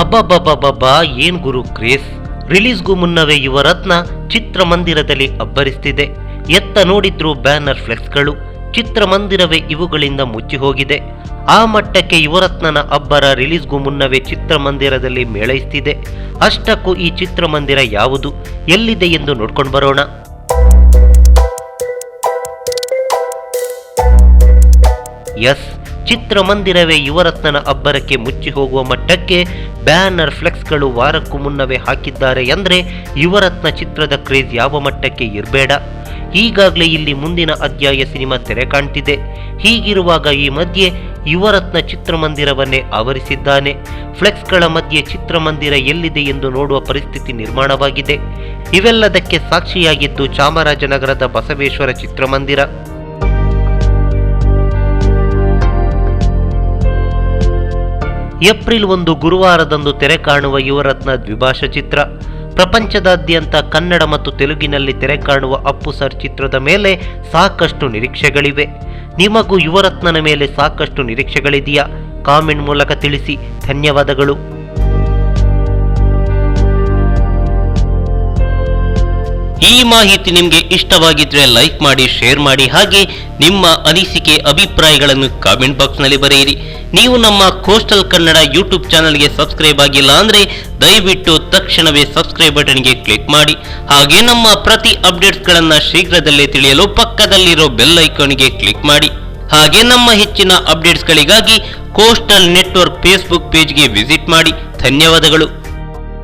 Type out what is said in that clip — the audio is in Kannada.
ಅಬ್ಬಬ್ಬಬ್ಬಬ್ಬಾ ಏನ್ ಗುರು ಕ್ರೇಸ್. ರಿಲೀಸ್ಗೂ ಮುನ್ನವೇ ಯುವರತ್ನ ಚಿತ್ರಮಂದಿರದಲ್ಲಿ ಅಬ್ಬರಿಸ್ತಿದೆ. ಎತ್ತ ನೋಡಿದ್ರು ಬ್ಯಾನರ್ ಫ್ಲೆಕ್ಸ್ಗಳು. ಚಿತ್ರಮಂದಿರವೇ ಇವುಗಳಿಂದ ಮುಚ್ಚಿ ಹೋಗಿದೆ. ಆ ಮಟ್ಟಕ್ಕೆ ಯುವರತ್ನನ ಅಬ್ಬರ ರಿಲೀಸ್ಗೂ ಮುನ್ನವೇ ಚಿತ್ರಮಂದಿರದಲ್ಲಿ ಮೇಳೈಸ್ತಿದೆ. ಅಷ್ಟಕ್ಕೂ ಈ ಚಿತ್ರಮಂದಿರ ಯಾವುದು, ಎಲ್ಲಿದೆ ಎಂದು ನೋಡ್ಕೊಂಡು ಬರೋಣ. ಎಸ್, ಚಿತ್ರಮಂದಿರವೇ ಯುವರತ್ನನ ಅಬ್ಬರಕ್ಕೆ ಮುಚ್ಚಿ ಹೋಗುವ ಮಟ್ಟಕ್ಕೆ ಬ್ಯಾನರ್ ಫ್ಲೆಕ್ಸ್ಗಳು ವಾರಕ್ಕೂ ಮುನ್ನವೇ ಹಾಕಿದ್ದಾರೆ ಅಂದರೆ ಯುವರತ್ನ ಚಿತ್ರದ ಕ್ರೇಜ್ ಯಾವ ಮಟ್ಟಕ್ಕೆ ಇರಬೇಡ. ಈಗಾಗಲೇ ಇಲ್ಲಿ ಮುಂದಿನ ಅಧ್ಯಾಯ ಸಿನಿಮಾ ತೆರೆ ಕಾಣ್ತಿದೆ. ಹೀಗಿರುವಾಗ ಈ ಮಧ್ಯೆ ಯುವರತ್ನ ಚಿತ್ರಮಂದಿರವನ್ನೇ ಆವರಿಸಿದ್ದಾನೆ. ಫ್ಲೆಕ್ಸ್ಗಳ ಮಧ್ಯೆ ಚಿತ್ರಮಂದಿರ ಎಲ್ಲಿದೆ ಎಂದು ನೋಡುವ ಪರಿಸ್ಥಿತಿ ನಿರ್ಮಾಣವಾಗಿದೆ. ಇವೆಲ್ಲದಕ್ಕೆ ಸಾಕ್ಷಿಯಾಗಿದ್ದು ಚಾಮರಾಜನಗರದ ಬಸವೇಶ್ವರ ಚಿತ್ರಮಂದಿರ. ಏಪ್ರಿಲ್ 1 ಗುರುವಾರದಂದು ತೆರೆ ಕಾಣುವ ಯುವರತ್ನ ದ್ವಿಭಾಷಾ ಚಿತ್ರ. ಪ್ರಪಂಚದಾದ್ಯಂತ ಕನ್ನಡ ಮತ್ತು ತೆಲುಗಿನಲ್ಲಿ ತೆರೆ ಕಾಣುವ ಅಪ್ಪು ಸರ್ ಚಿತ್ರದ ಮೇಲೆ ಸಾಕಷ್ಟು ನಿರೀಕ್ಷೆಗಳಿವೆ. ನಿಮಗೂ ಯುವರತ್ನನ ಮೇಲೆ ಸಾಕಷ್ಟು ನಿರೀಕ್ಷೆಗಳಿದೆಯಾ? ಕಾಮೆಂಟ್ ಮೂಲಕ ತಿಳಿಸಿ. ಧನ್ಯವಾದಗಳು. ಈ ಮಾಹಿತಿ ನಿಮಗೆ ಇಷ್ಟವಾಗಿದ್ರೆ ಲೈಕ್ ಮಾಡಿ, ಶೇರ್ ಮಾಡಿ, ಹಾಗೆ ನಿಮ್ಮ ಅನಿಸಿಕೆ ಅಭಿಪ್ರಾಯಗಳನ್ನು ಕಾಮೆಂಟ್ ಬಾಕ್ಸ್ನಲ್ಲಿ ಬರೆಯಿರಿ. ನೀವು ನಮ್ಮ ಕೋಸ್ಟಲ್ ಕನ್ನಡ ಯೂಟ್ಯೂಬ್ ಚಾನಲ್ಗೆ ಸಬ್ಸ್ಕ್ರೈಬ್ ಆಗಿಲ್ಲ ಅಂದರೆ ದಯವಿಟ್ಟು ತಕ್ಷಣವೇ ಸಬ್ಸ್ಕ್ರೈಬ್ ಬಟನ್ಗೆ ಕ್ಲಿಕ್ ಮಾಡಿ. ಹಾಗೆ ನಮ್ಮ ಪ್ರತಿ ಅಪ್ಡೇಟ್ಸ್ಗಳನ್ನು ಶೀಘ್ರದಲ್ಲೇ ತಿಳಿಯಲು ಪಕ್ಕದಲ್ಲಿರೋ ಬೆಲ್ ಐಕಾನ್ಗೆ ಕ್ಲಿಕ್ ಮಾಡಿ. ಹಾಗೆ ನಮ್ಮ ಹೆಚ್ಚಿನ ಅಪ್ಡೇಟ್ಸ್ಗಳಿಗಾಗಿ ಕೋಸ್ಟಲ್ ನೆಟ್ವರ್ಕ್ ಫೇಸ್ಬುಕ್ ಪೇಜ್ಗೆ ವಿಸಿಟ್ ಮಾಡಿ. ಧನ್ಯವಾದಗಳು.